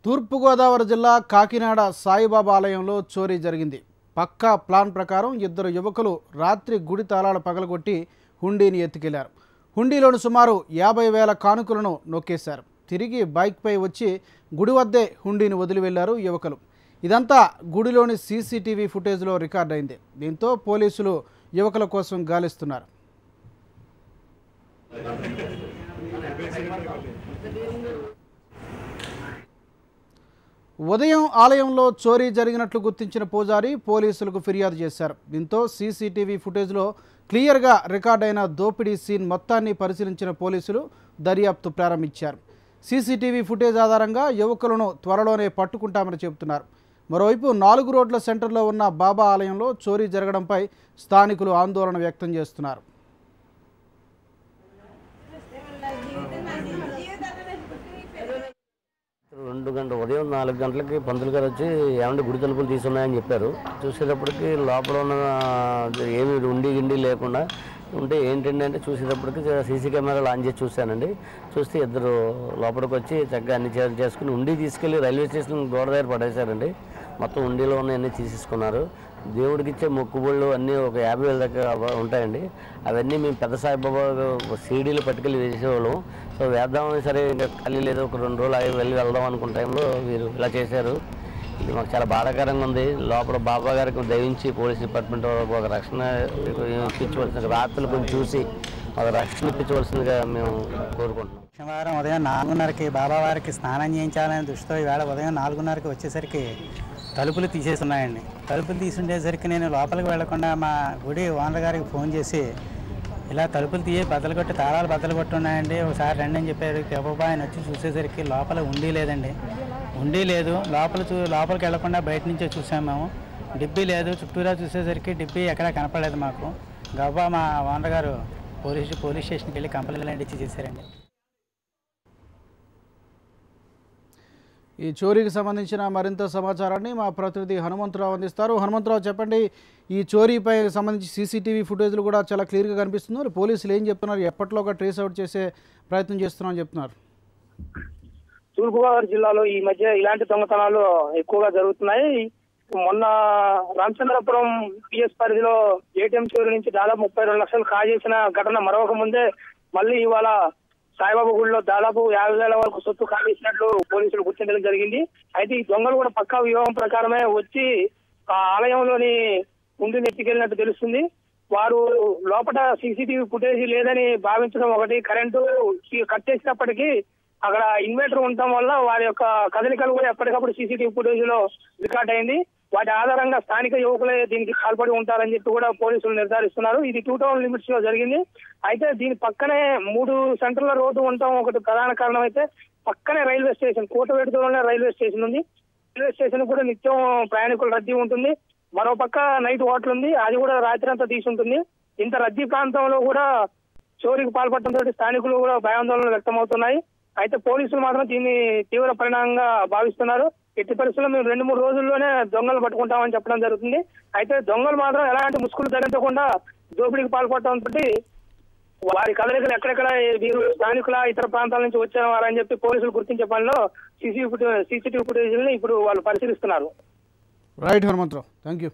తూర్పుగోదావరి జిల్లా కాకినాడ సాయిబాబా ఆలయంలో చోరీ జరిగింది. పక్కా ప్లాన్ ప్రకారం ఇద్దరు యువకులు రాత్రి గుడి తాళాలు పగలగొట్టి హుండీని ఎత్తుకెళ్లారు. హుండీలోని సుమారు 50,000 కానుకలను నొక్కేశారు. తిరిగి బైక్పై వచ్చి గుడి వద్దే హుండీని వదిలి వెళ్లారు యువకులు. ఇదంతా గుడిలోని సీసీటీవీ ఫుటేజ్లో రికార్డైంది. దీంతో పోలీసులు యువకుల కోసం గాలిస్తున్నారు. ఉదయం ఆలయంలో చోరీ జరిగినట్లు గుర్తించిన పూజారి పోలీసులకు ఫిర్యాదు చేశారు. దీంతో సీసీటీవీ ఫుటేజ్లో క్లియర్గా రికార్డైన దోపిడీ సీన్ మొత్తాన్ని పరిశీలించిన పోలీసులు దర్యాప్తు ప్రారంభించారు. సీసీటీవీ ఫుటేజ్ ఆధారంగా యువకులను త్వరలోనే పట్టుకుంటామని చెబుతున్నారు. మరోవైపు 4 రోడ్ల సెంటర్లో ఉన్న బాబా ఆలయంలో చోరీ జరగడంపై స్థానికులు ఆందోళన వ్యక్తం చేస్తున్నారు. ఉదయం 4 గంటలకి పంతులు గారు వచ్చి ఏమంటే గుడి తలుపులు తీసున్నాయని చెప్పారు. చూసేటప్పటికి లోపల ఉన్న ఏమి గిండి లేకుండా ఉంటే ఏంటండి అంటే చూసేటప్పటికి సీసీ కెమెరాలు ఆన్ చేసి చూశానండి. చూస్తే ఇద్దరు లోపలికి వచ్చి చక్కగా అన్ని చేసుకుని ఉండి తీసుకెళ్ళి రైల్వే స్టేషన్ గోడ దగ్గర పడేశారండి. మొత్తం ఉండిలో ఉన్నవన్నీ తీసేసుకున్నారు. దేవుడికి ఇచ్చే మొక్కుబళ్ళు అన్నీ ఒక 50,000 దాకా ఉంటాయండి. అవన్నీ మేము పెద్ద సాయిబాబా సీడీలు పట్టుకెళ్ళి వేసేవాళ్ళం. సో వేద్దామని సరే ఇంకా ఖాళీ లేదు, ఒక 2 రోజులు వెళ్దాం అనుకున్న టైంలో వీరు ఇలా చేశారు. ఇది మాకు చాలా బాధాకరంగా ఉంది. లోపల బాబా గారికి దయించి పోలీస్ డిపార్ట్మెంట్ ఒక రక్షణ ఇప్పించవలసిందిగా, రాత్రులు కొంచెం చూసి ఒక రక్షణ ఇప్పించవలసిందిగా మేము కోరుకుంటున్నాం. శనివారం ఉదయం 4:30కి బాబావారికి స్నానం చేయించాలనే దృష్టితో ఈవేళ ఉదయం 4:30కి వచ్చేసరికి తలుపులు తీసేస్తున్నాయండి. తలుపులు తీసుండేసరికి నేను లోపలికి వెళ్లకుండా మా గుడి ఓనర్ గారికి ఫోన్ చేసి ఇలా తలుపులు తీసి తాళాలు బద్దలు కొట్టున్నాయండి, ఒకసారి రండి అని చెప్పారు. బాబా ఆయన వచ్చి చూసేసరికి లోపల ఉండి లేదండి. ఉండి లేదు. లోపలికి వెళ్లకుండా బయట నుంచే చూసాము మేము. డిబ్బీ లేదు. చుట్టూరా చూసేసరికి డిబ్బీ ఎక్కడా కనపడలేదు మాకు. గబ్బా మా ఓనర్ గారు పోలీస్ స్టేషన్కి వెళ్ళి కంప్లైంట్ ఇచ్చి చేశారండి. ఈ చోరీకి సంబంధించిన మరింత సమాచారాన్ని మా ప్రతినిధి హనుమంతరావు అందిస్తారు. హనుమంతరావు, చెప్పండి, ఈ చోరీపై సంబంధించి సీసీటీవీ ఫుటేజ్లు కూడా చాలా క్లియర్గా కనిపిస్తున్నారు. పోలీసులు ఏం చెప్తున్నారు? ఎప్పటిలోగా ట్రేస్ అవుట్ చేసే ప్రయత్నం చేస్తున్నామని చెప్తున్నారు. తూర్పుగోదావరి జిల్లాలో ఈ మధ్య ఇలాంటి దొంగతనాలు ఎక్కువగా జరుగుతున్నాయి. మొన్న రామచంద్రపురం పిఎస్ పరిధిలో ఏటీఎం చోరీ నుంచి దాదాపు 32 లక్షలు కాజేసిన ఘటన మరొక ముందే మళ్ళీ ఇవాళ సాయిబాబా గుడిలో దాదాపు 50,000 వరకు సొత్తు కాజేసినట్లు పోలీసులు గుర్తించడం జరిగింది. అయితే ఈ దొంగలు కూడా పక్కా వ్యూహం ప్రకారమే వచ్చి ఆ ఆలయంలోని ఉండి ఎత్తుకెళ్ళినట్టు తెలుస్తుంది. వారు లోపల సీసీటీవీ ఫుటేజ్ లేదని భావించడం ఒకటి, కరెంటు కట్ చేసినప్పటికీ అక్కడ ఇన్వర్టర్ ఉండటం వల్ల వారి యొక్క కదలికలు కూడా ఎప్పటికప్పుడు సీసీటీవీ ఫుటేజ్ లో రికార్డ్ అయింది. వాటి ఆధారంగా స్థానిక యువకులే దీనికి పాల్పడి ఉంటారని చెప్పి కూడా పోలీసులు నిర్ధారిస్తున్నారు. ఇది 2 టౌన్ లిమిట్స్ లో జరిగింది. అయితే దీని పక్కనే 3 సెంటర్ల రోడ్డు ఉండటం ఒకటి ప్రధాన కారణం. అయితే పక్కనే రైల్వే స్టేషన్, కోటవేటు దూరంలో రైల్వే స్టేషన్ ఉంది. రైల్వే స్టేషన్ కూడా నిత్యం ప్రయాణికుల రద్దీ ఉంటుంది. మరో పక్క నైట్ హోటల్ ఉంది, అది కూడా రాత్రి అంతా తీసి ఉంటుంది. ఇంత రద్దీ ప్రాంతంలో కూడా చోరీకి పాల్పడటంతో స్థానికులు కూడా భయాందోళనలు వ్యక్తమవుతున్నాయి. అయితే పోలీసులు మాత్రం దీన్ని తీవ్ర పరిణామంగా భావిస్తున్నారు. ఎట్టి పరిస్థితుల్లో మేము 2-3 రోజుల్లోనే దొంగలు పట్టుకుంటామని చెప్పడం జరుగుతుంది. అయితే దొంగలు మాత్రం ఎలాంటి ముసుగులు ధరించకుండా దోపిడీకి పాల్పడటంతో వారి కదలికలు ఎక్కడెక్కడ వీరు స్థానికుల ఇతర ప్రాంతాల నుంచి వచ్చిన వారని చెప్పి పోలీసులు గుర్తించే పనిలో సీసీటీవీ ఫుటేజ్ ఇప్పుడు వాళ్ళు పరిశీలిస్తున్నారు. Right Hanumantha Rao, thank you.